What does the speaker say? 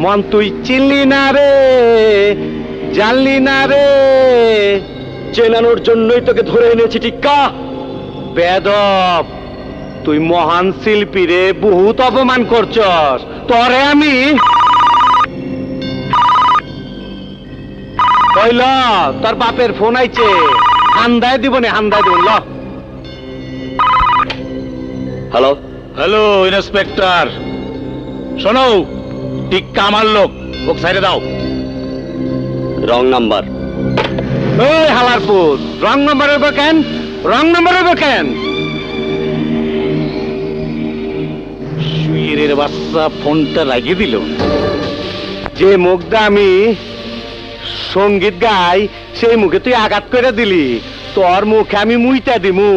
মন তুই চিনলি না রে, জানলি না রে, চেনানোর জন্যই তোকে ধরে এনেছি টিক্কা। বেদব, তুই মহান শিল্পী রে, বহুত অপমান করছস। তরে আমি কইল তোর বাপের ফোন আইছে, হান্দায় দিব নে, হান্দায় দিব। ল হ্যালো। হ্যালো ইন্সপেক্টর, শোনো, টিক্কা আমার লোক, ওকে সাইডে দাও। Wrong number. ওই হালারপুর, রং নাম্বার হইব কেন? রং নাম্বার হইব কেন? শুইরের বাচ্চা ফোনটা লাগিয়ে দিল। যে মুখটা আমি সঙ্গীত গাই, সেই মুখে তুই আঘাত করে দিলি, তোর মুখে আমি মুইটা দিমু।